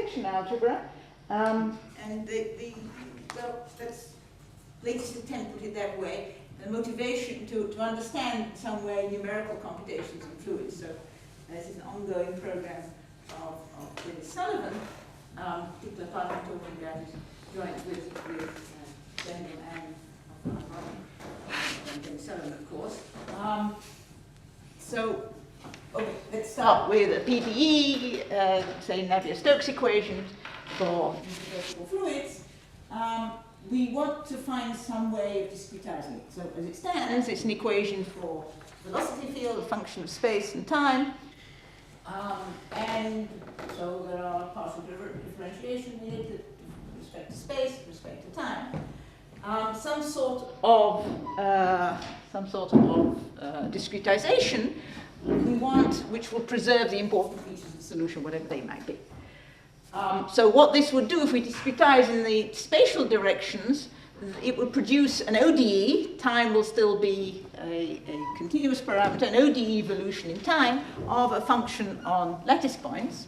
extension algebra. And well, that's latest attempt to put it that way, the motivation to understand in some way numerical computations in fluids. So this is an ongoing program of Dennis Sullivan. Particular part I'm talking about is joint with Daniel and Dennis Sullivan, of course. So okay, let's start with a PDE, say Navier-Stokes equations for invertible fluids. We want to find some way of discretizing it. So as it stands, it's an equation for velocity field, a function of space and time. And so there are partial differentiation needed with respect to space, with respect to time. Some sort of discretization we want, which will preserve the important features of the solution, whatever they might be. So what this would do, if we discretize in the spatial directions, it would produce an ODE. Time will still be a continuous parameter, an ODE evolution in time of a function on lattice points.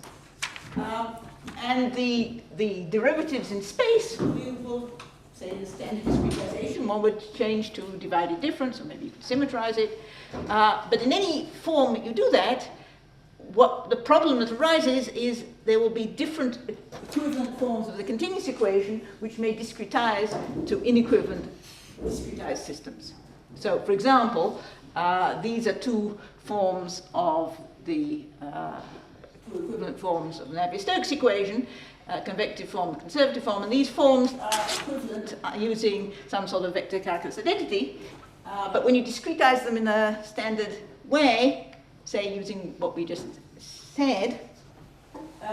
And the derivatives in space will, say, in the standard discretization, one would change to divided difference, or maybe you could symmetrize it. But in any form that you do that, what the problem that arises is there will be different equivalent forms of the continuous equation which may discretize to inequivalent discretized systems. So, for example, these are two forms of the two equivalent forms of the Navier-Stokes equation, convective form and conservative form, and these forms are equivalent using some sort of vector calculus identity, but when you discretize them in a standard way, say using what we just said,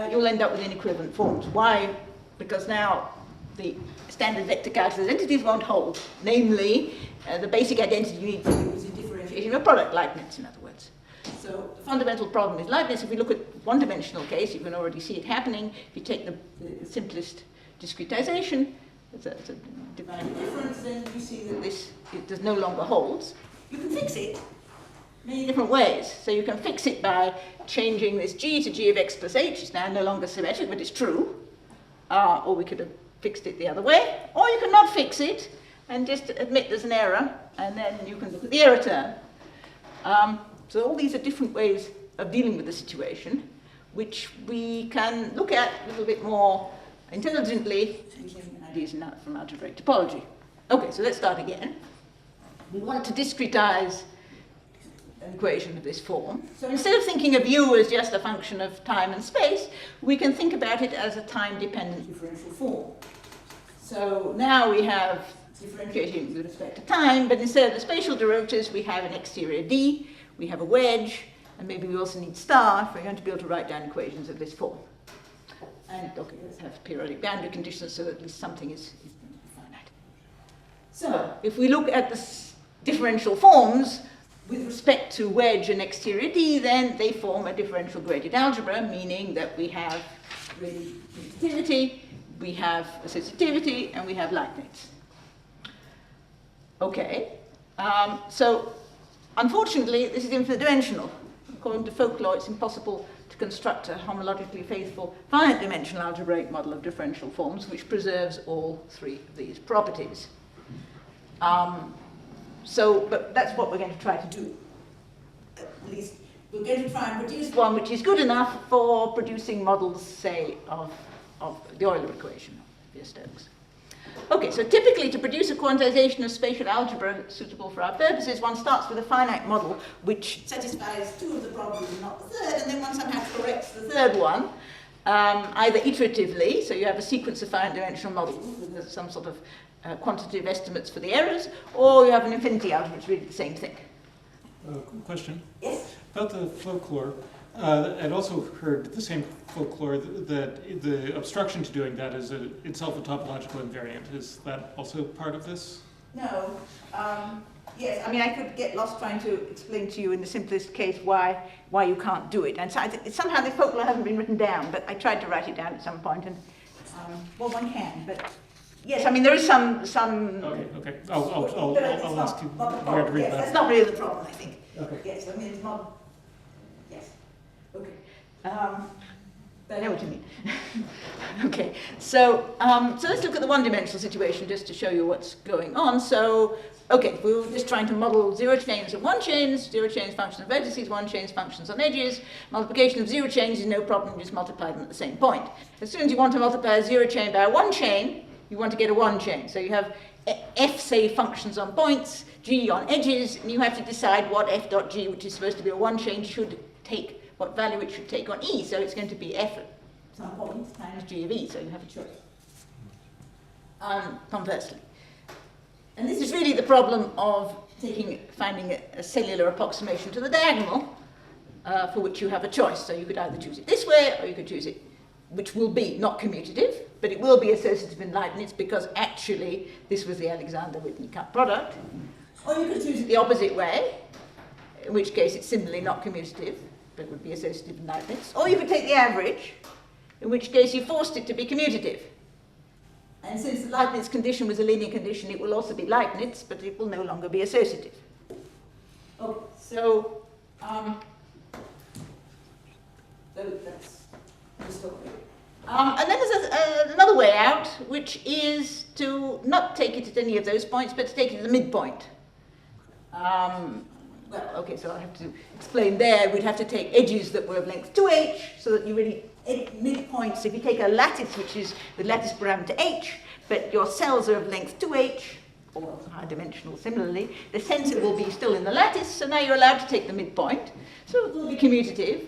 you'll end up with inequivalent forms. Why? Because now the standard vector calculus identities won't hold. Namely, the basic identity you need to use is differentiation of a product, Leibniz, in other words. So the fundamental problem is Leibniz. If we look at one-dimensional case, you can already see it happening. If you take the simplest discretization, it's a divided difference, then you see that it does no longer holds. You can fix it many different ways. So you can fix it by changing this g to g of x plus h. It's now no longer symmetric, but it's true. Or we could have fixed it the other way. Or you can not fix it and just admit there's an error, and then you can look at the error term. So all these are different ways of dealing with the situation, which we can look at a little bit more intelligently using ideas from algebraic topology. Okay, so let's start again. We want to discretize an equation of this form. So instead of thinking of u as just a function of time and space, we can think about it as a time-dependent differential form. So now we have differentiating with respect to time, but instead of the spatial derivatives, we have an exterior d, we have a wedge, and maybe we also need star if we're going to be able to write down equations of this form. And okay, let's have periodic boundary conditions so that at least something is finite. So if we look at the differential forms, with respect to wedge and exterior d, then they form a differential graded algebra, meaning that we have resistivity, we have associativity, and we have Leibniz. Okay, so unfortunately, this is infinite dimensional. According to folklore, it's impossible to construct a homologically faithful finite dimensional algebraic model of differential forms which preserves all three of these properties. But that's what we're going to try to do. At least we're going to try and produce one which is good enough for producing models, say, of the Euler equation, Navier-Stokes. Okay, so typically to produce a quantization of spatial algebra suitable for our purposes, one starts with a finite model which satisfies two of the problems and not the third, and then one somehow corrects the third one, either iteratively, so you have a sequence of finite dimensional models with some sort of quantitative estimates for the errors, or you have an infinity algebra, it's really the same thing. Question? Yes? About the folklore, I'd also heard the same folklore that the obstruction to doing that is itself a topological invariant. Is that also part of this? No. Yes, I mean, I could get lost trying to explain to you in the simplest case why you can't do it. And so somehow the folklore hasn't been written down, but I tried to write it down at some point, and well, one can, but yes, I mean, there is some. Okay. I'll ask you where to read that. That's not really the problem, I think. Okay. Yes, I mean, it's not. Yes. Okay. I know what you mean. Okay, so let's look at the one-dimensional situation just to show you what's going on. So, okay, we were just trying to model zero chains and one chains, zero chains functions on vertices, one chains functions on edges. Multiplication of zero chains is no problem, you just multiply them at the same point. As soon as you want to multiply a zero chain by a one chain, you want to get a one chain. So you have f, say, functions on points, g on edges, and you have to decide what f dot g, which is supposed to be a one chain, should take, what value it should take on e. So it's going to be f at some point times g of e, so you have a choice. Conversely. And this is really the problem of finding a cellular approximation to the diagonal for which you have a choice. So you could either choose it this way, or you could choose it, which will be not commutative, but it will be associative in Leibniz because actually this was the Alexander-Whitney cut product. Or you could choose it the opposite way, in which case it's similarly not commutative, but it would be associative in Leibniz. Or you could take the average, in which case you forced it to be commutative. And since the Leibniz condition was a linear condition, it will also be Leibniz, but it will no longer be associative. Okay, so that's the story. And then there's another way out, which is to not take it at any of those points, but to take it at the midpoint. Well, okay, so I have to explain there. We'd have to take edges that were of length 2h, so that you really, midpoints, if you take a lattice, which is the lattice parameter h, but your cells are of length 2h, or high dimensional similarly, the center will be still in the lattice, so now you're allowed to take the midpoint. So it will be commutative,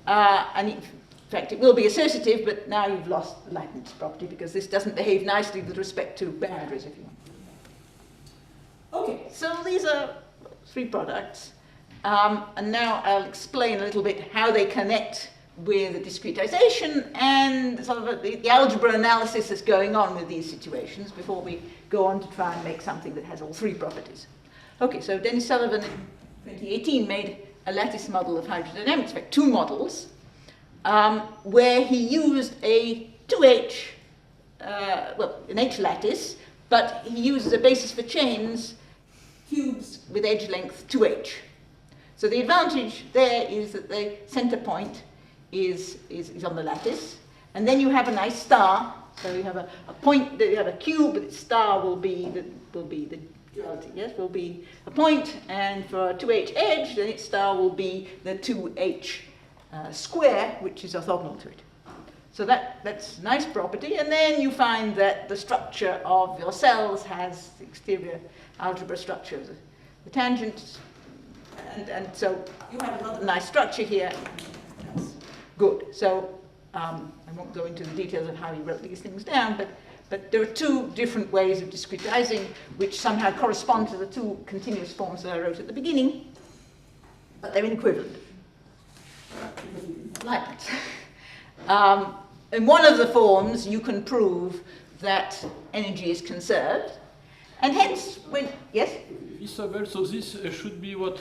and in fact it will be associative, but now you've lost the Leibniz property because this doesn't behave nicely with respect to boundaries, if you want. Okay, so these are three products, and now I'll explain a little bit how they connect with the discretization and sort of the algebra analysis that's going on with these situations before we go on to try and make something that has all three properties. Okay, so Dennis Sullivan in 2018 made a lattice model of hydrodynamics, in fact two models, where he used a 2h, an h lattice, but he uses a basis for chains cubes with edge length 2h. So the advantage there is that the center point is on the lattice, and then you have a nice star. So you have a point, you have a cube, but its star will be the duality. Yes, will be a point, and for a 2h edge, then its star will be the 2h square, which is orthogonal to it. So that's a nice property, and then you find that the structure of your cells has the exterior algebra structure, the tangent, and so you have another nice structure here. That's good. So I won't go into the details of how he wrote these things down, but there are two different ways of discretizing which somehow correspond to the two continuous forms that I wrote at the beginning, but they're inequivalent. Leibniz. In one of the forms, you can prove that energy is conserved, and hence, yes? Isabel, so this should be what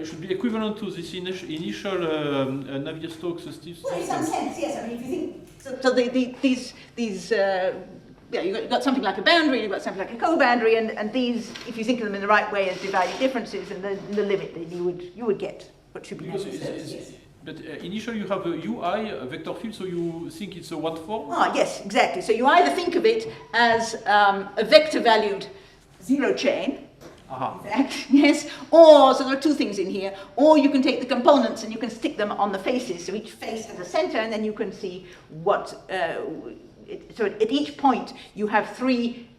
should be equivalent to this initial Navier-Stokes Steve. Well, in some sense, yes. I mean, if you think so, these you've got something like a boundary, you've got something like a co-boundary, and these, if you think of them in the right way as dividing differences, and the limit, then you would get what should be necessary. But initially you have a UI, a vector field, so you think it's a what form? Ah, yes, exactly. So you either think of it as a vector-valued zero chain, in fact, yes, or, so there are two things in here, or you can take the components and you can stick them on the faces, so each face has a center, and then you can see what, so at each point you have three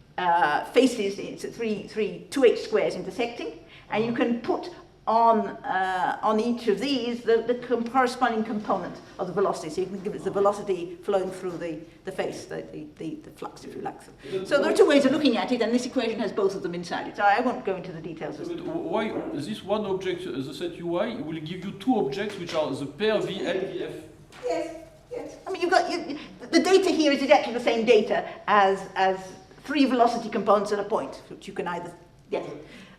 faces, it's three 2h squares intersecting, and you can put on each of these the corresponding component of the velocity. So you can give it the velocity flowing through the face, the flux, if you like. So there are two ways of looking at it, and this equation has both of them inside it. So I won't go into the details. But why this one object, the set UI, will give you two objects which are the pair VL, VF? Yes, yes. I mean, the data here is exactly the same data as three velocity components at a point, which you can either, yes.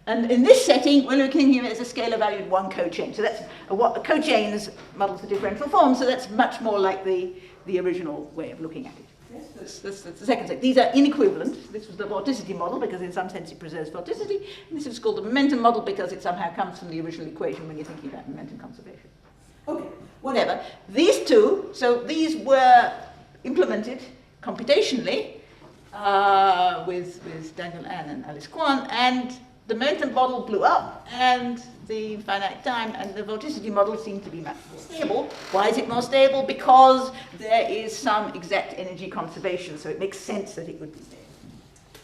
And in this setting, we're looking here as a scalar-valued one cochain. So that's a cochains models the differential form, so that's much more like the original way of looking at it. Yes, that's the second set. These are inequivalent. This was the vorticity model, because in some sense it preserves vorticity. And this is called the momentum model, because it somehow comes from the original equation when you're thinking about momentum conservation. Okay. whatever. These two, so these were implemented computationally with Daniel Ann and Alice Kwan, and the momentum model blew up, and the finite time and the vorticity model seem to be much more stable. Why is it more stable? Because there is some exact energy conservation, so it makes sense that it would be stable.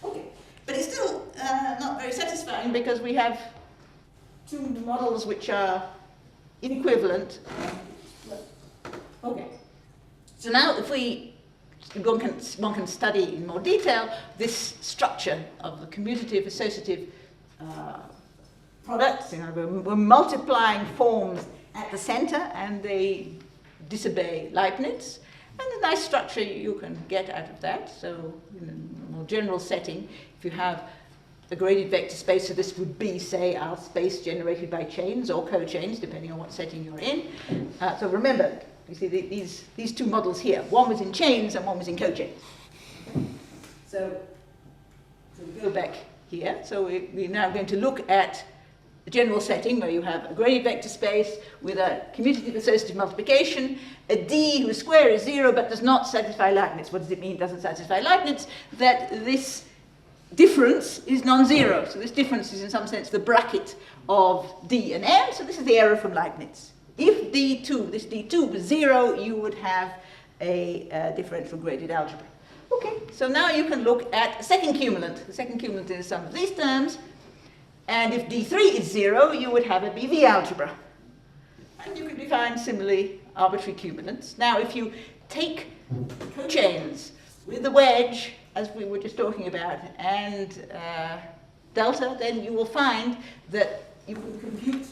Okay, but it's still not very satisfying because we have two models which are inequivalent. Okay, so now if one can study in more detail this structure of the commutative associative products. You know, we're multiplying forms at the center and they disobey Leibniz. And a nice structure you can get out of that. So in a more general setting, if you have a graded vector space, so this would be, say, our space generated by chains or co-chains, depending on what setting you're in. So remember, you see these two models here. One was in chains and one was in co-chains. So we go back here. So we're now going to look at the general setting where you have a graded vector space with a commutative associative multiplication, a D whose square is 0 but does not satisfy Leibniz. What does it mean, doesn't satisfy Leibniz? That this difference is non-zero. So this difference is in some sense the bracket of D and M. So this is the error from Leibniz. If D2, this D2 was 0, you would have a differential graded algebra. Okay, so now you can look at a second cumulant. The second cumulant is the sum of these terms. And if D3 is 0, you would have a BV algebra. And you can define similarly arbitrary cumulants. Now, if you take cochains with the wedge, as we were just talking about, and delta, then you will find that you can compute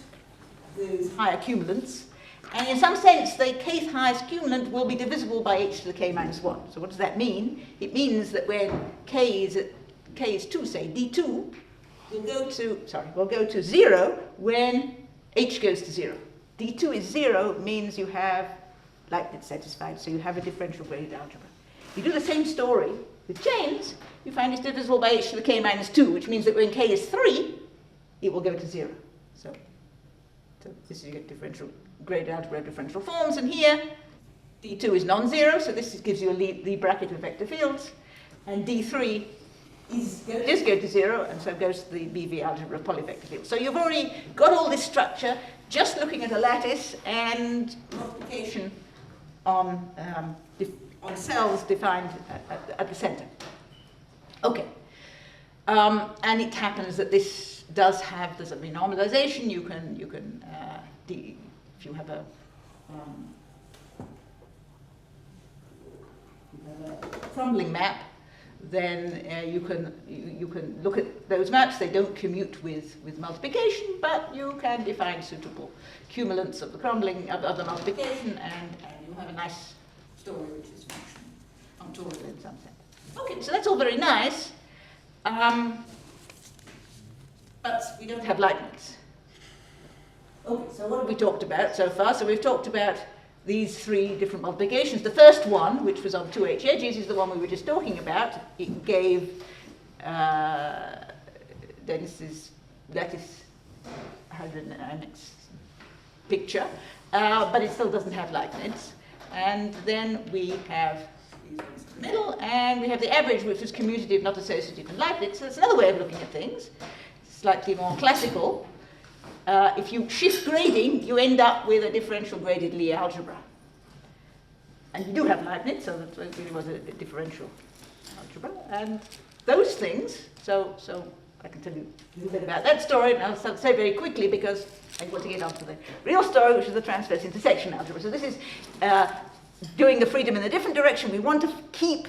those higher cumulants. And in some sense, the kth highest cumulant will be divisible by h to the k minus 1. So what does that mean? It means that when k is 2, say, d2, will go to 0 when h goes to 0. D2 is 0 means you have Leibniz satisfied, so you have a differential graded algebra. You do the same story with chains, you find it's divisible by h to the k minus 2, which means that when k is 3, it will go to 0. So this is, you get differential graded algebra of differential forms, and here D2 is non-zero, so this gives you a Lie bracket of vector fields, and D3 does go to 0, and so goes to the BV algebra of polyvector fields. So you've already got all this structure just looking at a lattice and multiplication on cells defined at the center. Okay, and it happens that this does have, there's a renormalization. You can if you have a crumbling map, then you can look at those maps. They don't commute with multiplication, but you can define suitable cumulants of the crumbling of the multiplication, and you have a nice story which is functional in some sense. Okay, so that's all very nice, but we don't have Leibniz. Okay, so what have we talked about so far? So we've talked about these three different multiplications. The first one, which was on 2h edges, is the one we were just talking about. It gave Dennis's lattice hydrodynamics picture, but it still doesn't have Leibniz. And then we have these ones in the middle, and we have the average, which is commutative, not associative, and Leibniz. So that's another way of looking at things, slightly more classical. If you shift grading, you end up with a differential graded Lie algebra. And you do have Leibniz, so that really was a differential algebra. And those things, so I can tell you a little bit about that story, and I'll say very quickly because I want to get on to the real story, which is the transverse intersection algebra. So this is doing the freedom in a different direction. We want to keep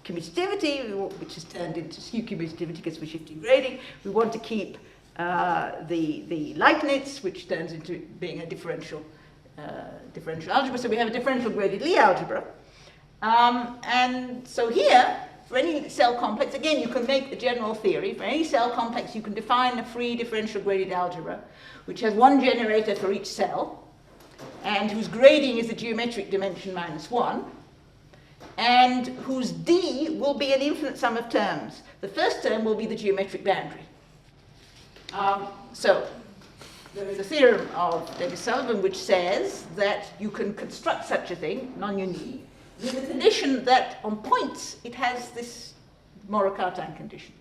commutativity, which is turned into skew commutativity because we're shifting grading. We want to keep the Leibniz, which turns into being a differential algebra. So we have a differential graded Lie algebra. And so here, for any cell complex, again, you can make a general theory. For any cell complex, you can define a free differential graded algebra, which has one generator for each cell, and whose grading is the geometric dimension minus 1. And whose D will be an infinite sum of terms. The first term will be the geometric boundary. So there is a theorem of Davis-Sullivan which says that you can construct such a thing, non-unique, with the condition that on points it has this Morat-Cartan condition.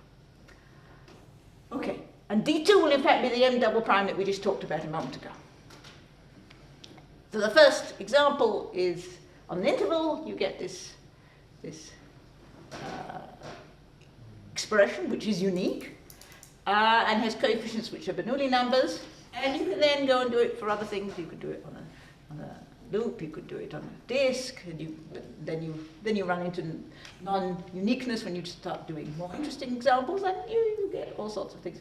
Okay, and D2 will in fact be the M double prime that we just talked about a moment ago. So the first example is on an interval, you get this expression which is unique and has coefficients which are Bernoulli numbers, and you can then go and do it for other things. You could do it on a loop, you could do it on a disk, and then you run into non-uniqueness when you start doing more interesting examples, and you get all sorts of things.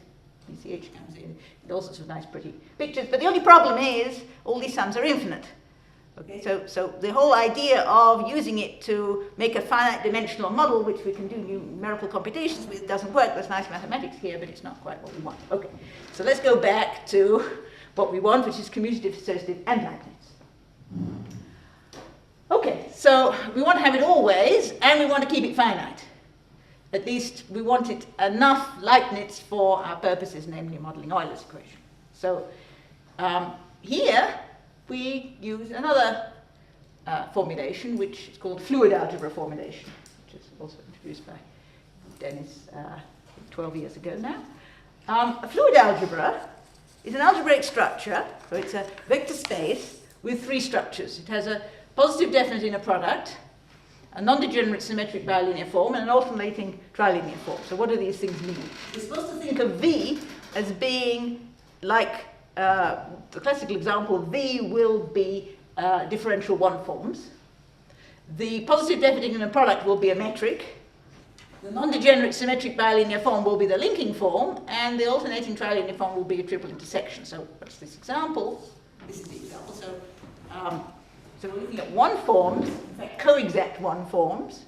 PCH comes in with all sorts of nice pretty pictures, but the only problem is all these sums are infinite. Okay, so the whole idea of using it to make a finite dimensional model, which we can do numerical computations with, doesn't work. There's nice mathematics here, but it's not quite what we want. Okay, so let's go back to what we want, which is commutative, associative, and Leibniz. Okay, so we want to have it always, and we want to keep it finite. At least we want it enough Leibniz for our purposes, namely modeling Euler's equation. So here we use another formulation, which is called fluid algebra formulation, which was also introduced by Dennis 12 years ago now. A fluid algebra is an algebraic structure, so it's a vector space with three structures. It has a positive definite inner product, a non-degenerate symmetric bilinear form, and an alternating trilinear form. So what do these things mean? We're supposed to think of V as being like the classical example. V will be differential one forms. The positive definite inner product will be a metric. The non-degenerate symmetric bilinear form will be the linking form, and the alternating trilinear form will be a triple intersection. So what's this example? This is the example. So we're looking at one forms, in fact co-exact one forms,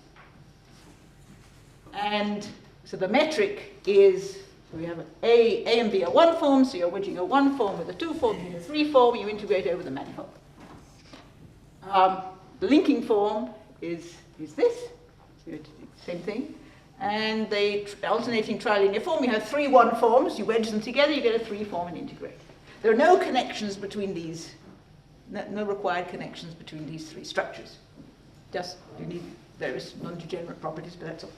and so the metric is, so we have A and B are one form, so you're wedging a one form with a two form, you a three form, you integrate over the manifold. The linking form is this, so it's the same thing, and the alternating trilinear form, you have three one forms, you wedge them together, you get a three form and integrate. There are no connections between these. No required connections between these three structures. Just you need various non-degenerate properties, but that's all.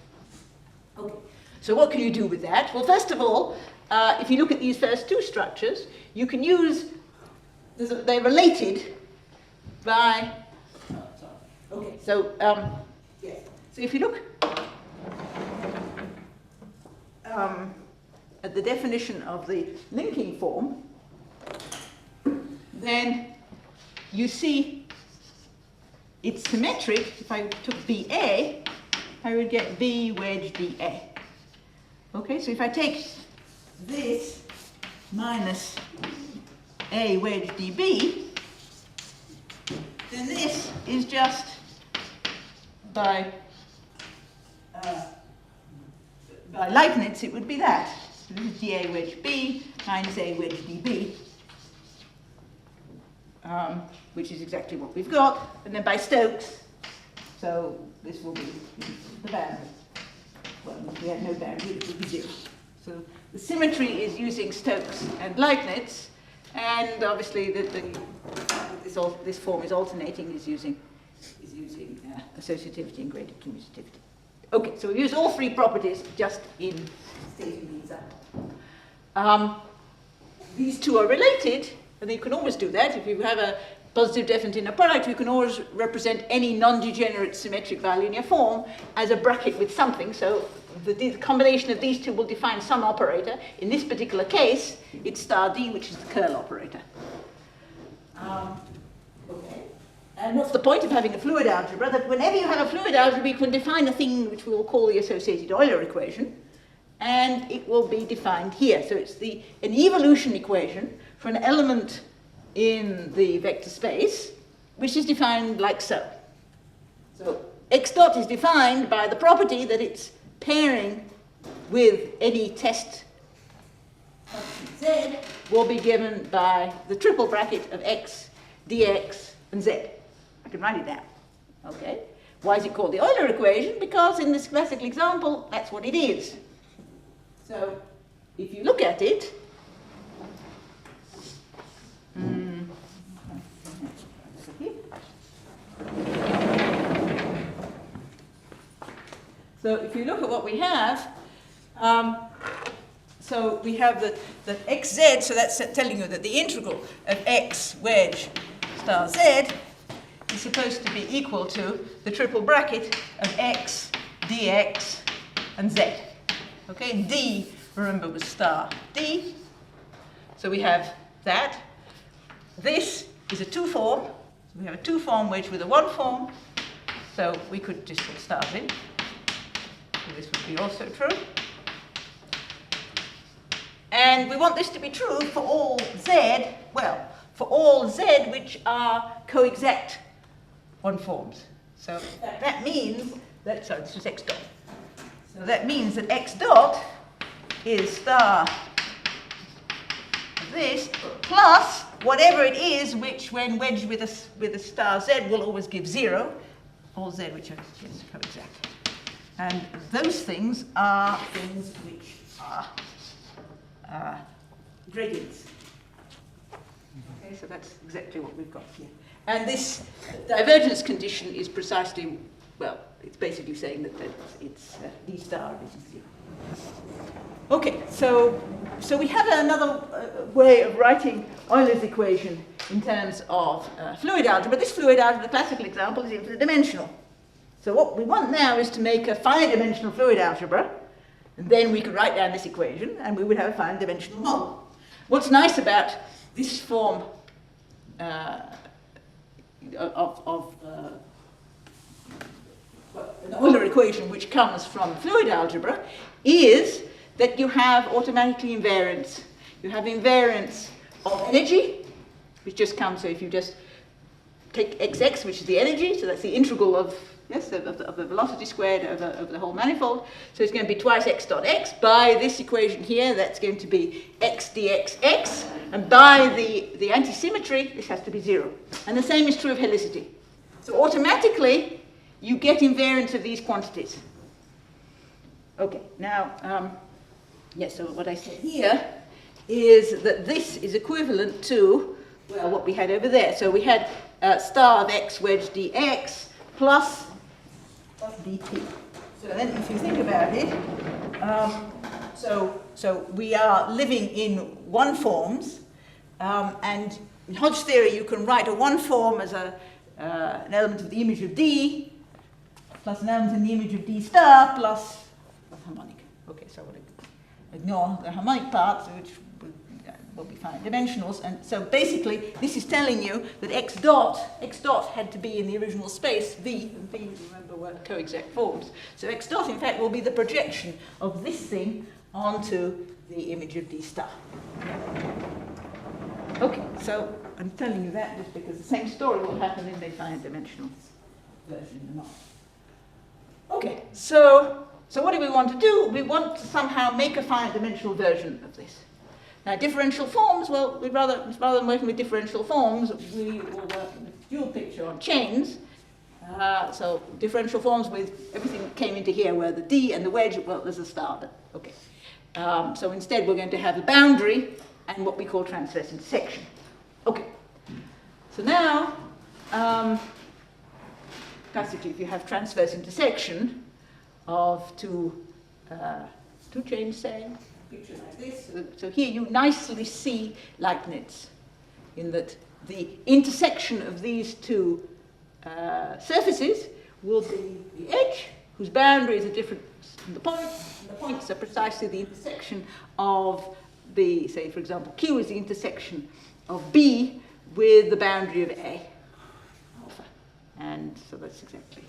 Okay. So what can you do with that? Well, first of all, if you look at these first two structures, you can use, they're related by, okay, so, yeah. So if you look at the definition of the linking form, then you see it's symmetric. If I took BA, I would get B wedge DA. Okay, so if I take this minus A wedge DB, then this is just by Leibniz, it would be that. So this is DA wedge B minus A wedge DB. Which is exactly what we've got, and then by Stokes, so this will be the boundary. Well, if we had no boundary, it would be zero. So the symmetry is using Stokes and Leibniz, and obviously this form is alternating, is using associativity and graded commutativity. Okay, so we use all three properties just in stating the example. These two are related. And you can always do that. If you have a positive definite inner product, you can always represent any non-degenerate symmetric bilinear form as a bracket with something. So the combination of these two will define some operator. In this particular case, it's star D, which is the curl operator. Okay. And what's the point of having a fluid algebra? That whenever you have a fluid algebra, you can define a thing which we will call the associated Euler equation, and it will be defined here. So it's an evolution equation for an element in the vector space, which is defined like so. So x dot is defined by the property that it's pairing with any test z will be given by the triple bracket of x, dx, and z. I can write it down. Okay? Why is it called the Euler equation? Because in this classical example, that's what it is. So if you look at it, So if you look at what we have, so we have that xz, so that's telling you that the integral of x wedge star z is supposed to be equal to the triple bracket of x, dx, and z. Okay, and d, remember, was star d. So we have that. This is a two-form. So we have a two-form wedge with a one-form. So we could just put stars in. So this would be also true. And we want this to be true for all z, well, for all z which are coexact one-forms. So that means that, sorry, this is x dot. So that means that x dot is star of this plus whatever it is which, when wedged with a star z, will always give 0, all z which are just coexact. And those things are things which are gradients. Okay, so that's exactly what we've got here. And this divergence condition is precisely, well, it's basically saying that it's d star is 0. Okay, so we have another way of writing Euler's equation in terms of fluid algebra. This fluid algebra, the classical example, is infinite dimensional. So what we want now is to make a finite dimensional fluid algebra, and then we could write down this equation, and we would have a finite dimensional model. What's nice about this form of an Euler equation which comes from fluid algebra is that you have automatically invariance. You have invariance of energy, which just comes, so if you just take xx, which is the energy, so that's the integral of, yes, of the velocity squared over the whole manifold. So it's going to be twice x dot x. By this equation here, that's going to be x dx x. And by the antisymmetry, this has to be 0. And the same is true of helicity. So automatically, you get invariance of these quantities. Okay, now, yes, so what I said here is that this is equivalent to, well, what we had over there. So we had star of x wedge dx plus dt. So then if you think about it, so we are living in one forms, and in Hodge theory you can write a one form as an element of the image of D, plus an element in the image of D star, plus harmonic. Okay, so we'll ignore the harmonic part, which will be finite dimensionals. And so basically, this is telling you that x dot had to be in the original space, V, and V, remember, were coexact forms. So x dot, in fact, will be the projection of this thing onto the image of D star. Okay, so I'm telling you that just because the same story will happen in the finite dimensional version or not. Okay, so what do we want to do? We want to somehow make a finite dimensional version of this. Now, differential forms, well, rather than working with differential forms, we will work in a dual picture on chains. So differential forms with everything that came into here where the D and the wedge, well, there's a star, but okay. So instead we're going to have the boundary and what we call transverse intersection. Okay. So now, classically, if you have transverse intersection of two chains, say, picture like this. So here you nicely see Leibniz in that the intersection of these two surfaces will be the edge, whose boundary is a different from the point. And the points are precisely the intersection of the, say, for example, Q is the intersection of B with the boundary of A, alpha. And so that's exactly.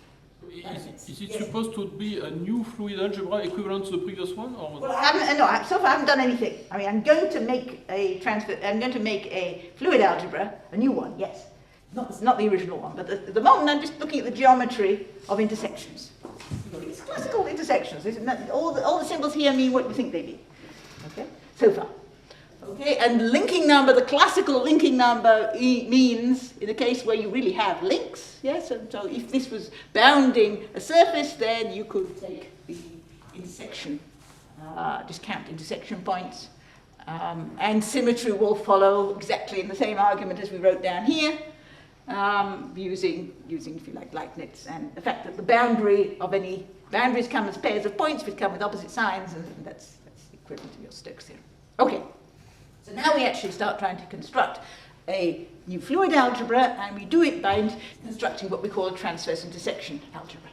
Is it supposed to be a new fluid algebra equivalent to the previous one, or? Well, so far I haven't done anything. I mean, I'm going to make a fluid algebra, a new one. Yes, it's not the original one, but at the moment I'm just looking at the geometry of intersections. It's classical intersections. All the symbols here mean what you think they mean. Okay, so far. Okay, and linking number, the classical linking number means in a case where you really have links, yes, and so if this was bounding a surface, then you could take the intersection, just count intersection points, and symmetry will follow exactly in the same argument as we wrote down here, using, if you like, Leibniz, and the fact that the boundary of any Boundaries come as pairs of points which come with opposite signs, and that's equivalent to your Stokes theorem. Okay, so now we actually start trying to construct a new fluid algebra, and we do it by constructing what we call a transverse intersection algebra.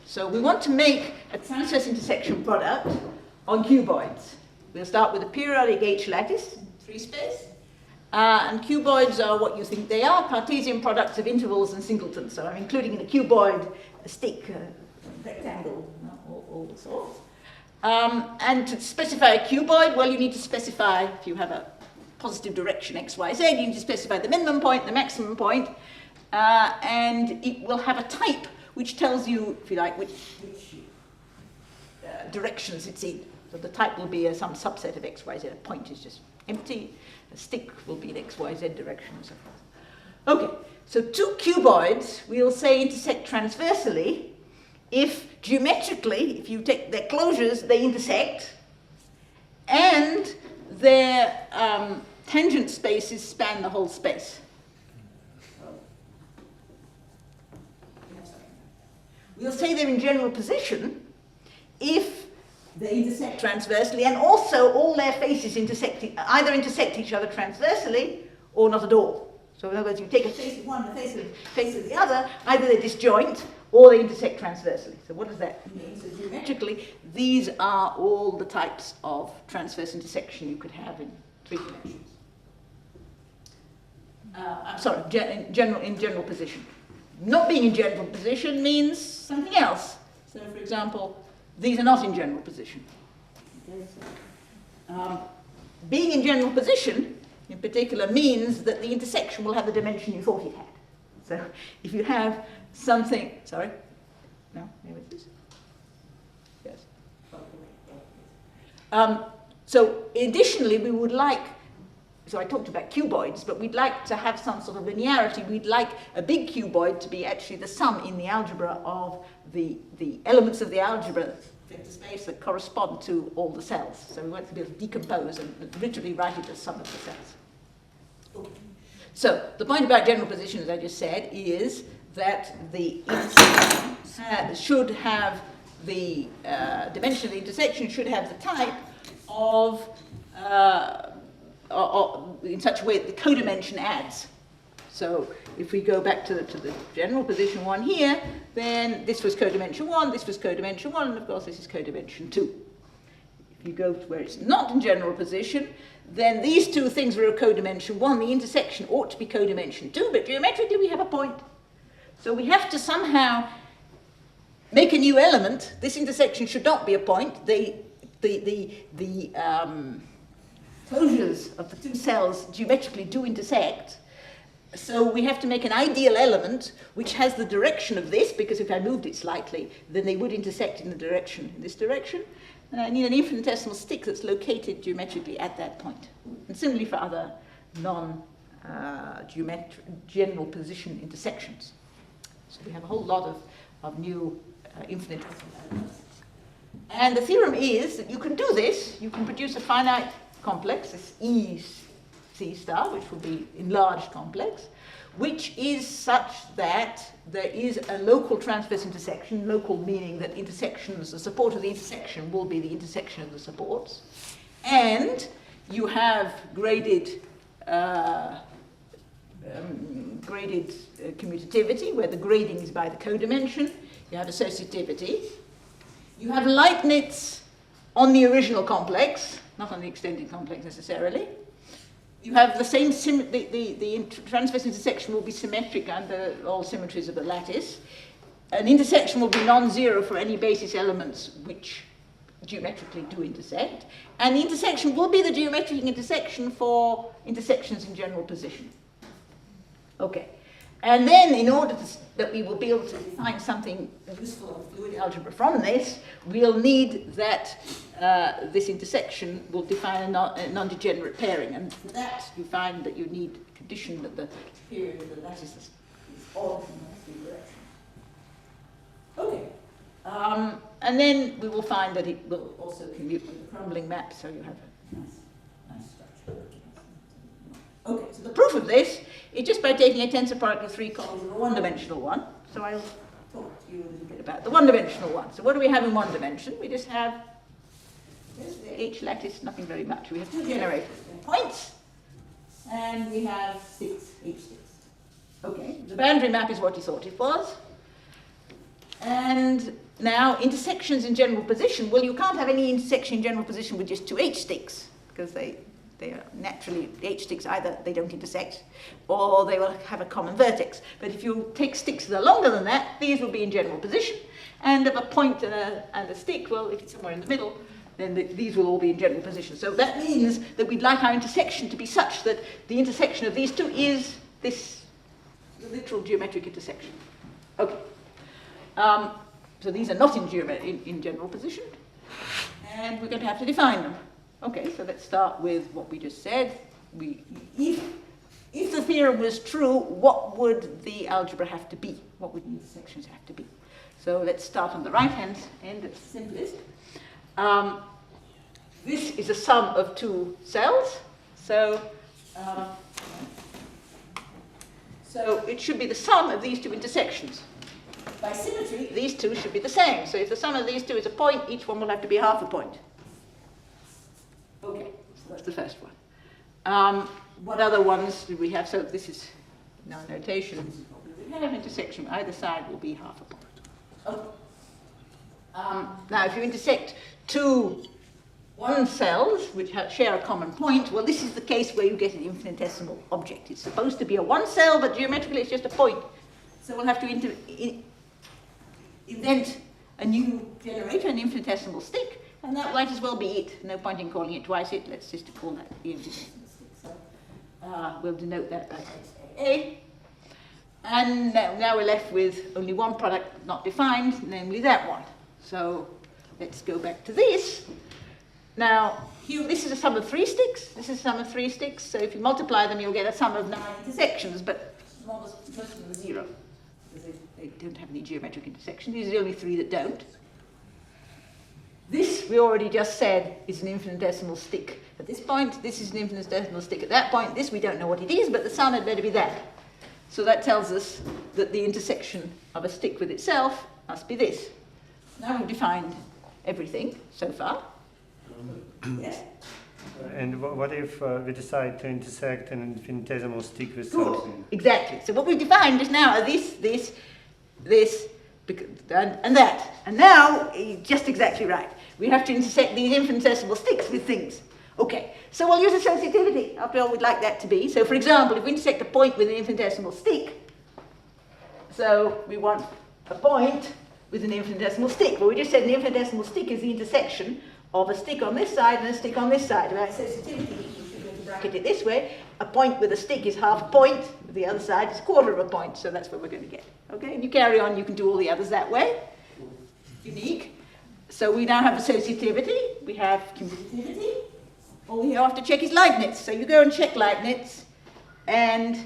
So we want to make a transverse intersection product on cuboids. We'll start with a periodic H lattice, 3 space, and cuboids are what you think they are, Cartesian products of intervals and singletons. So I'm including in a cuboid a stick, rectangle, all the sorts. And to specify a cuboid, well, you need to specify, if you have a positive direction x, y, z, you need to specify the minimum point, the maximum point, and it will have a type which tells you, if you like, which directions it's in. So the type will be some subset of x, y, z. A point is just empty. A stick will be in x, y, z direction, and so forth. Okay, so 2 cuboids, we'll say, intersect transversely if geometrically, if you take their closures, they intersect, and their tangent spaces span the whole space. We'll say they're in general position if they intersect transversely, and also all their faces either intersect each other transversally or not at all. So in other words, you take a face of one and a face of the other, either they disjoint or they intersect transversely. So what does that mean? So geometrically, these are all the types of transverse intersection you could have in 3 dimensions. I'm sorry, in general position. Not being in general position means something else. So for example, these are not in general position. Okay, so, being in general position, in particular, means that the intersection will have the dimension you thought it had. So if you have something, sorry? No? Maybe it's this? Yes. So additionally, we would like, so I talked about cuboids, but we'd like to have some sort of linearity. We'd like a big cuboid to be actually the sum in the algebra of the elements of the algebra vector space that correspond to all the cells. So we want to be able to decompose and literally write it as sum of the cells. Okay. So the point about general position, as I just said, is that the intersection should have the dimension of the intersection should have the type of in such a way that the codimension adds. So if we go back to the general position one here, then this was codimension 1, this was codimension 1, and of course this is codimension 2. If you go to where it's not in general position, then these 2 things are a codimension 1. The intersection ought to be codimension 2, but geometrically we have a point. So we have to somehow make a new element. This intersection should not be a point. The closures of the 2 cells geometrically do intersect. So we have to make an ideal element which has the direction of this, because if I moved it slightly, then they would intersect in this direction. And I need an infinitesimal stick that's located geometrically at that point. And similarly for other non-general position intersections. So we have a whole lot of new infinitesimal elements. And the theorem is that you can do this. You can produce a finite complex, this E C star, which will be enlarged complex, which is such that there is a local transverse intersection, local meaning that intersections, the support of the intersection will be the intersection of the supports, and you have graded commutativity, where the grading is by the codimension. You have associativity. You have Leibniz on the original complex, not on the extended complex necessarily. You have the same, the transverse intersection will be symmetric under all symmetries of the lattice. An intersection will be non-zero for any basis elements which geometrically do intersect. And the intersection will be the geometric intersection for intersections in general position. Okay. And then, in order that we will be able to define something useful in fluid algebra from this, we'll need that this intersection will define a non-degenerate pairing. And for that, you find that you need a condition that the period of the lattice is odd in all 3 directions. Okay. And then we will find that it will also commute with the crumbling map, so you have a nice structure. Okay, so the proof of this is just by taking a tensor product of 3 columns and a 1-dimensional one. So I'll talk to you a little bit about the one-dimensional one. So what do we have in one dimension? We just have, there's the H lattice, nothing very much. We have two generators, points, and we have 6 H sticks. Okay, the boundary map is what you thought it was. And now intersections in general position. Well, you can't have any intersection in general position with just 2 H sticks, because they are naturally, H sticks either they don't intersect or they will have a common vertex. But if you take sticks that are longer than that, these will be in general position. And of a point and a stick, well, if it's somewhere in the middle, then these will all be in general position. So that means that we'd like our intersection to be such that the intersection of these two is this literal geometric intersection. Okay. So these are not in general position, and we're going to have to define them. Okay, so let's start with what we just said. If the theorem was true, what would the algebra have to be? What would the intersections have to be? So let's start on the right-hand end, it's the simplest. This is a sum of 2 cells, so it should be the sum of these 2 intersections. By symmetry, these 2 should be the same. So if the sum of these 2 is a point, each one will have to be half a point. Okay, so that's the first one. What other ones do we have? So this is in our notation. This is what we have. Intersection either side will be half a point. Okay. Now, if you intersect 2 one cells which share a common point, well, this is the case where you get an infinitesimal object. It's supposed to be a 1 cell, but geometrically it's just a point. So we'll have to invent a new generator, an infinitesimal stick, and that might as well be it. No point in calling it twice it. Let's just call that the infinitesimal stick. So we'll denote that by A. And now we're left with only one product not defined, namely that one. So let's go back to this. Now, this is a sum of 3 sticks. This is a sum of 3 sticks. So if you multiply them, you'll get a sum of 9 intersections, but smallest person is 0. Because they don't have any geometric intersection. These are the only 3 that don't. This, we already just said, is an infinitesimal stick at this point. This is an infinitesimal stick at that point. This, we don't know what it is, but the sum had better be that. So that tells us that the intersection of a stick with itself must be this. Now we've defined everything so far. Yes? And what if we decide to intersect an infinitesimal stick with something? Exactly. So what we've defined just now are this, and that. And now, just exactly right. We have to intersect these infinitesimal sticks with things. Okay, so we'll use a sensitivity. After all, we'd like that to be. So for example, if we intersect a point with an infinitesimal stick, so we want a point with an infinitesimal stick. Well, we just said an infinitesimal stick is the intersection of a stick on this side and a stick on this side. About sensitivity, if you're going to bracket it this way, a point with a stick is half a point, the other side is a quarter of a point, so that's what we're going to get. Okay, and you carry on, you can do all the others that way. Unique. So we now have associativity, we have commutativity. All you have to check is Leibniz. So you go and check Leibniz, and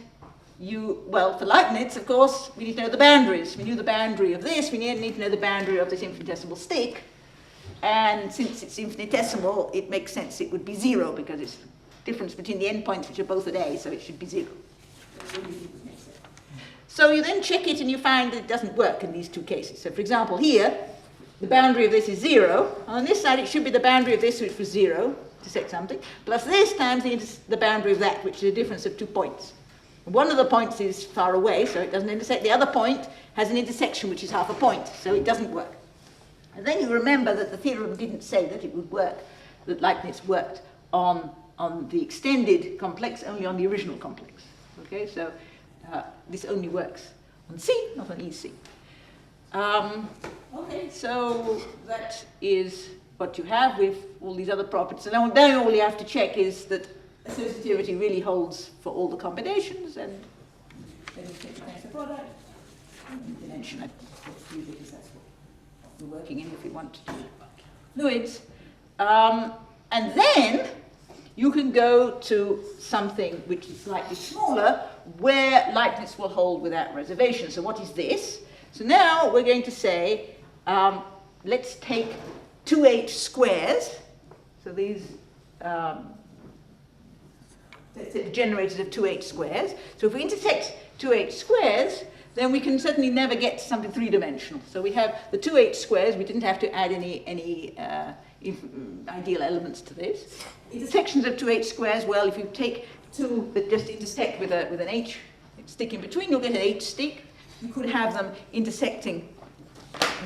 well, for Leibniz, of course, we need to know the boundaries. We knew the boundary of this, we need to know the boundary of this infinitesimal stick. And since it's infinitesimal, it makes sense it would be 0, because it's the difference between the endpoints, which are both at A, so it should be 0. So you then check it and you find that it doesn't work in these 2 cases. So for example, here, the boundary of this is 0. On this side, it should be the boundary of this, which was 0, intersect something, plus this times the boundary of that, which is a difference of 2 points. One of the points is far away, so it doesn't intersect. The other point has an intersection, which is half a point, so it doesn't work. And then you remember that the theorem didn't say that it would work, that Leibniz worked on the extended complex, only on the original complex. Okay, so this only works on C, not on EC. Okay, so that is what you have with all these other properties. And then all you have to check is that associativity really holds for all the combinations, and then you take the product and dimension it, because that's what we're working in if we want to do fluids. And then you can go to something which is slightly smaller, where Leibniz will hold without reservation. So what is this? So now we're going to say, let's take 2h squares. So these generators of 2h squares. So if we intersect 2h squares, then we can certainly never get to something three-dimensional. So we have the 2h squares. We didn't have to add any ideal elements to this. Intersections of 2h squares, well, if you take two that just intersect with an h stick in between, you'll get an h stick. You could have them intersecting.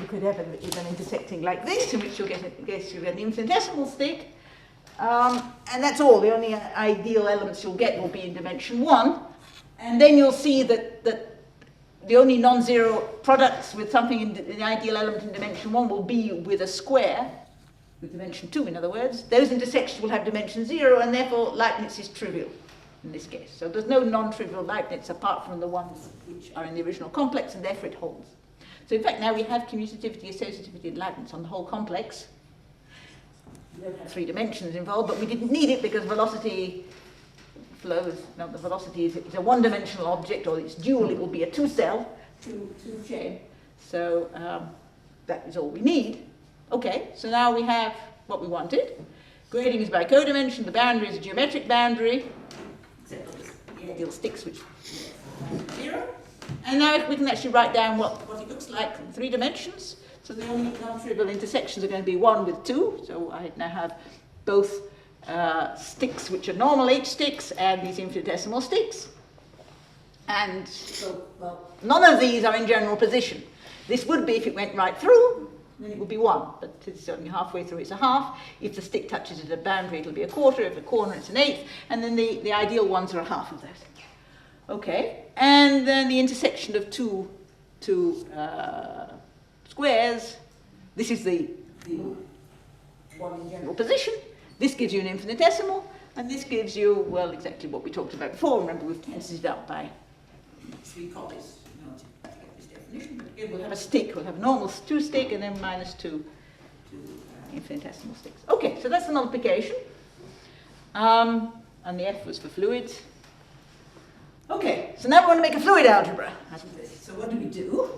You could have them intersecting like this, in which you'll get an infinitesimal stick. And that's all. The only ideal elements you'll get will be in dimension 1. And then you'll see that the only non-zero products with something in the ideal element in dimension 1 will be with a square, with dimension 2 in other words. Those intersections will have dimension 0, and therefore Leibniz is trivial in this case. So there's no non-trivial Leibniz apart from the ones which are in the original complex, and therefore it holds. So in fact now we have commutativity, associativity, and Leibniz on the whole complex. We don't have 3 dimensions involved, but we didn't need it because velocity flows. Now the velocity is a one-dimensional object, or it's dual. It will be a two-cell, two-chain. So that is all we need. Okay, so now we have what we wanted. Grading is by codimension. The boundary is a geometric boundary, except for the ideal sticks, which are 0. And now we can actually write down what it looks like in 3 dimensions. So the only non-trivial intersections are going to be 1 with 2. So I now have both sticks which are normal H sticks and these infinitesimal sticks. And so, well, none of these are in general position. This would be if it went right through, then it would be 1. But it's only halfway through, it's a half. If the stick touches at a boundary, it'll be a quarter. If a corner, it's an eighth. And then the ideal ones are a half of those. Okay, and then the intersection of two squares. This is the one in general position. This gives you an infinitesimal, and this gives you, well, exactly what we talked about before. Remember, we've tensed it up by 3 copies in order to get this definition. But again, we'll have a stick. We'll have a normal 2 stick, and then minus 2 infinitesimal sticks. Okay, so that's the multiplication. And the F was for fluids. Okay, so now we want to make a fluid algebra out of this. So what do?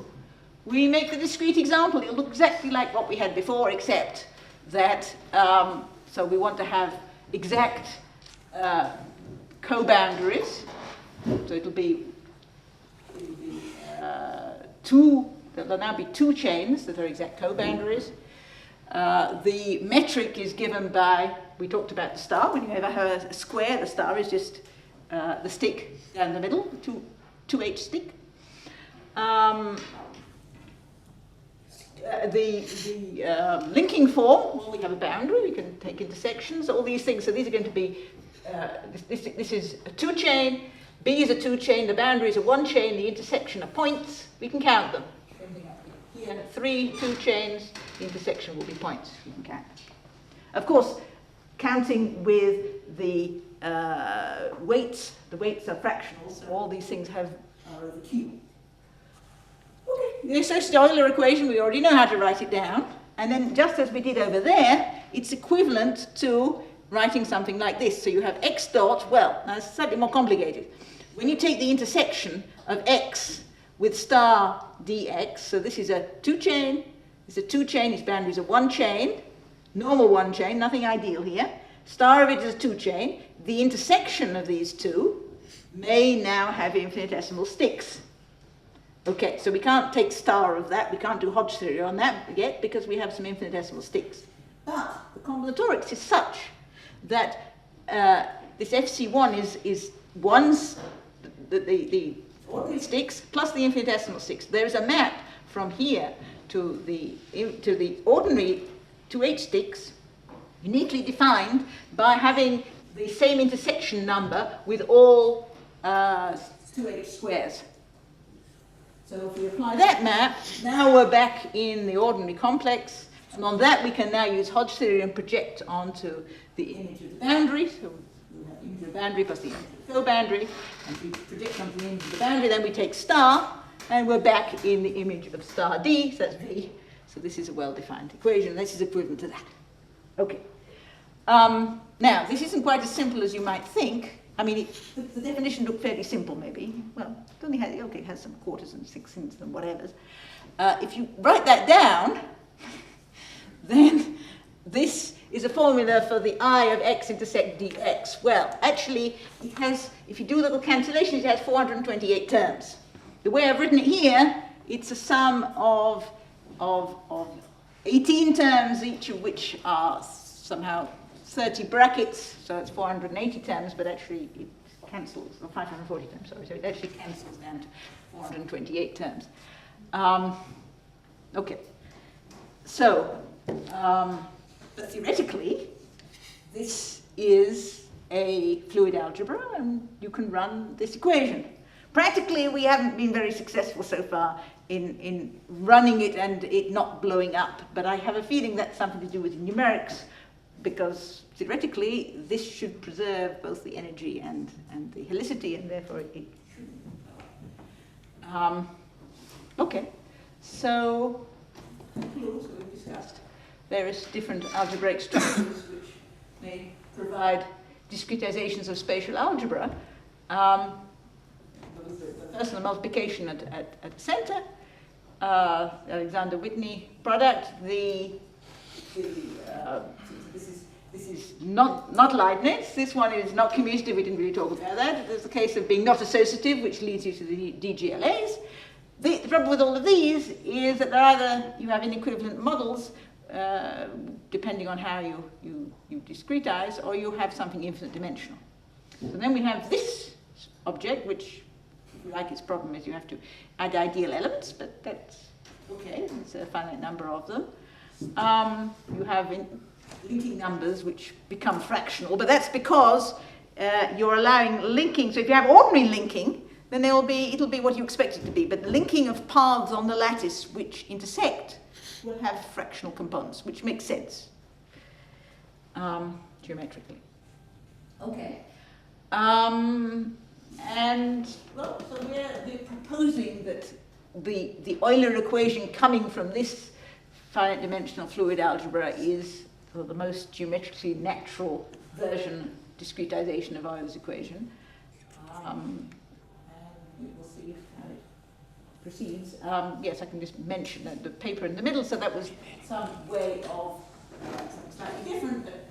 We make the discrete example. It'll look exactly like what we had before, except that, so we want to have exact co-boundaries. So it'll be there'll now be 2 chains that are exact co-boundaries. The metric is given by, we talked about the star. When you ever have a square, the star is just the stick down the middle, the 2H stick. The linking form, well, we have a boundary, we can take intersections, all these things. So these are going to be, this is a 2-chain, B is a 2-chain, the boundary is a 1-chain, the intersection are points, we can count them. Here, 3 2-chains, the intersection will be points, we can count. Of course, counting with the weights are fractional, so all these things are over Q. Okay, the associated Euler equation, we already know how to write it down. And then just as we did over there, it's equivalent to writing something like this. So you have x dot, well, now it's slightly more complicated. When you take the intersection of x with star dx, so this is a 2-chain, it's a 2-chain, its boundary is a 1-chain, normal 1-chain, nothing ideal here. Star of it is a 2-chain. The intersection of these two may now have infinitesimal sticks. Okay, so we can't take star of that, we can't do Hodge theory on that yet because we have some infinitesimal sticks. But the combinatorics is such that this FC1 is one's, the ordinary sticks plus the infinitesimal sticks. There is a map from here to the ordinary 2H sticks, uniquely defined by having the same intersection number with all 2H squares. So if we apply that map, now we're back in the ordinary complex, and on that we can now use Hodge theory and project onto the image of the boundary. So we have the image of the boundary plus the image of the co-boundary, and if we project onto the image of the boundary, then we take star, and we're back in the image of star D, so that's V. So this is a well-defined equation. This is equivalent to that. Okay. Now, this isn't quite as simple as you might think. I mean, the definition looked fairly simple, maybe. Well, it only has, okay, it has some quarters and sixteenths and whatevers. If you write that down, then this is a formula for the I of x intersect dx. Well, actually, it has, if you do a little cancellation, it has 428 terms. the way I've written it here, it's a sum of 18 terms, each of which are somehow 30 brackets, so it's 480 terms, but actually it cancels, or 540 terms, sorry, so it actually cancels down to 428 terms. Okay, so, but theoretically, this is a fluid algebra, and you can run this equation. Practically, we haven't been very successful so far in running it and it not blowing up, but I have a feeling that's something to do with numerics, because theoretically, this should preserve both the energy and the helicity, and therefore it shouldn't. Okay, so we've discussed various different algebraic structures which may provide discretizations of spatial algebra. First, the multiplication at the center, Alexander Whitney product. This is not Leibniz. This one is not commutative. We didn't really talk about that. There's the case of being not associative, which leads you to the DGLAs. The trouble with all of these is that either you have inequivalent models, depending on how you discretize, or you have something infinite dimensional. So then we have this object, which, if you like, its problem is you have to add ideal elements, but that's okay. There's a finite number of them. You have linking numbers which become fractional, but that's because you're allowing linking. So if you have ordinary linking, then it'll be what you expect it to be. But linking of paths on the lattice which intersect will have fractional components, which makes sense geometrically. Okay. And well, so we're proposing that the Euler equation coming from this finite dimensional fluid algebra is the most geometrically natural version, discretization of Euler's equation. And we will see how it proceeds. Yes, I can just mention the paper in the middle, so that was some way of something slightly different, but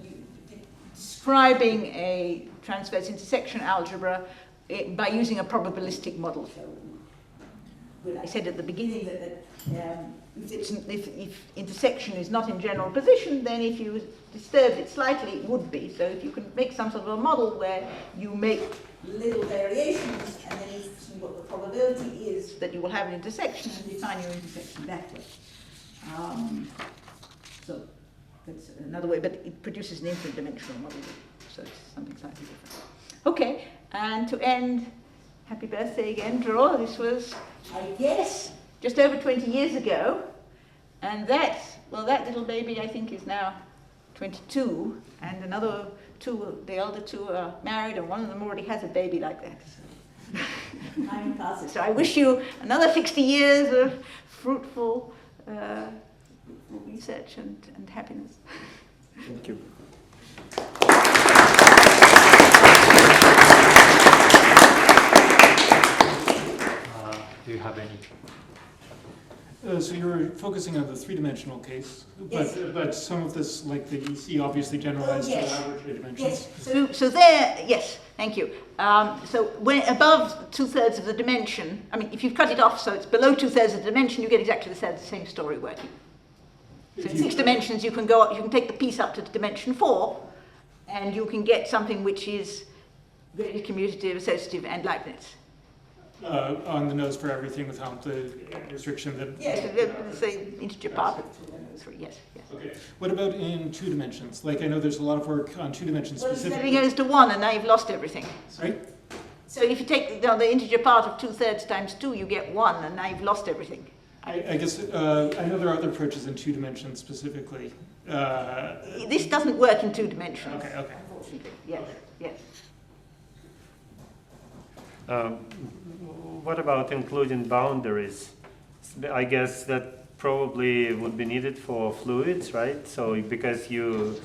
describing a transverse intersection algebra by using a probabilistic model. So, when I said at the beginning that if intersection is not in general position, then if you disturbed it slightly, it would be. So if you can make some sort of a model where you make little variations, and then you see what the probability is that you will have an intersection, and define your intersection that way. So that's another way, but it produces an infinite dimensional model, so it's something slightly different. Okay, and to end, happy birthday again, Draw. This was, I guess, just over 20 years ago, and that little baby, I think, is now 22, and another two, the elder two are married, and one of them already has a baby like that. So time passes. So I wish you another 60 years of fruitful research and happiness. Thank you. Do you have any? So you were focusing on the three-dimensional case, Yes. but some of this, like the EC, obviously generalized to arbitrary dimensions. Yes. So there, yes, thank you. So when above 2/3 of the dimension, I mean, if you cut it off so it's below 2/3 of the dimension, you get exactly the same story working. So in 6 dimensions, you can go up, you can take the piece up to dimension 4, and you can get something which is very commutative, associative, and Leibniz. On the nose for everything without the restriction that... Yes, the integer part of 3, yes. Okay. What about in 2 dimensions? Like, I know there's a lot of work on 2 dimensions Well, specifically. it goes to 1, and now you've lost everything. Sorry? So if you take the integer part of 2/3 times 2, you get 1, and now you've lost everything. I guess, I know there are other approaches in 2 dimensions specifically. This doesn't work in 2 dimensions. Okay. Unfortunately, yes, yes. What about including boundaries? I guess that probably would be needed for fluids, right? So because you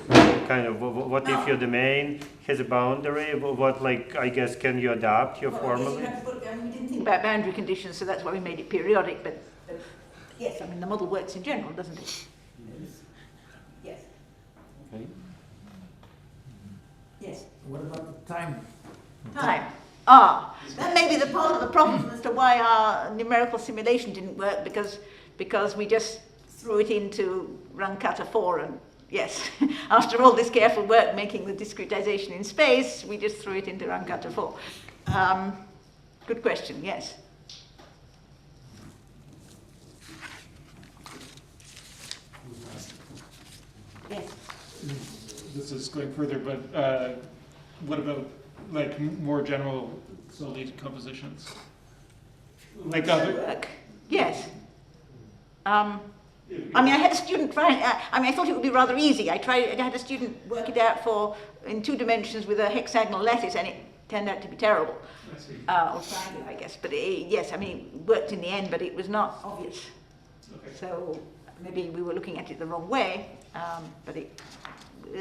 kind of, what if your domain has a boundary? What, like, I guess, can you adapt your formula? We didn't think about boundary conditions, so that's why we made it periodic, but yes, I mean, the model works in general, doesn't it? Yes. Okay. Yes. What about the time? Time. That may be the part of the problem as to why our numerical simulation didn't work, because we just threw it into Runkata 4, and yes, after all this careful work making the discretization in space, we just threw it into Runkata 4. Good question, yes. Yes. This is going further, but what about like more general solid compositions? Like other. Work. Yes. I mean, I had a student try. I thought it would be rather easy. I had a student work it out in 2 dimensions with a hexagonal lattice, and it turned out to be terrible. I see. Or triangular, I guess. But yes, I mean, it worked in the end, but it was not obvious. Okay. So maybe we were looking at it the wrong way. But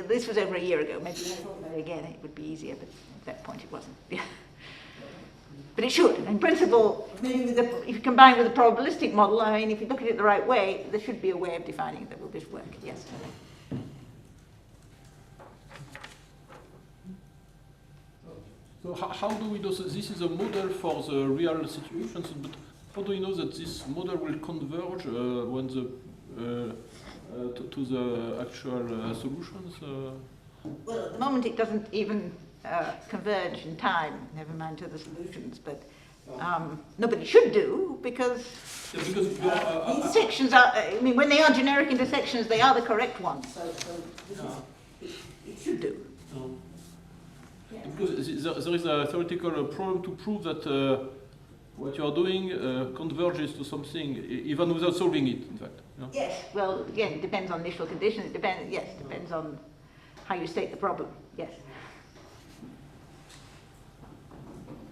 this was over a year ago. Maybe if I thought about it again, it would be easier. But at that point, it wasn't. But it should. In principle, maybe if you combine with a probabilistic model, I mean, if you look at it the right way, there should be a way of defining it that will just work. Yes. So how do we know? So this is a model for the real situations, but how do you know that this model will converge when to the actual solutions? Well, at the moment it doesn't even converge in time, never mind to the solutions, but nobody should do, because these sections are, I mean, when they are generic intersections, they are the correct ones, so it should do. Because there is a theoretical problem to prove that what you are doing converges to something, even without solving it, in fact. Yeah? Yes, well, again, it depends on initial conditions, depends on how you state the problem, yes.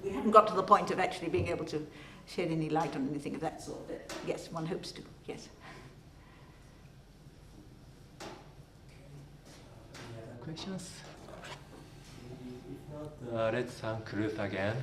We haven't got to the point of actually being able to shed any light on anything of that sort, but yes, one hopes to, yes. Any other questions? If not, let's thank Ruth again.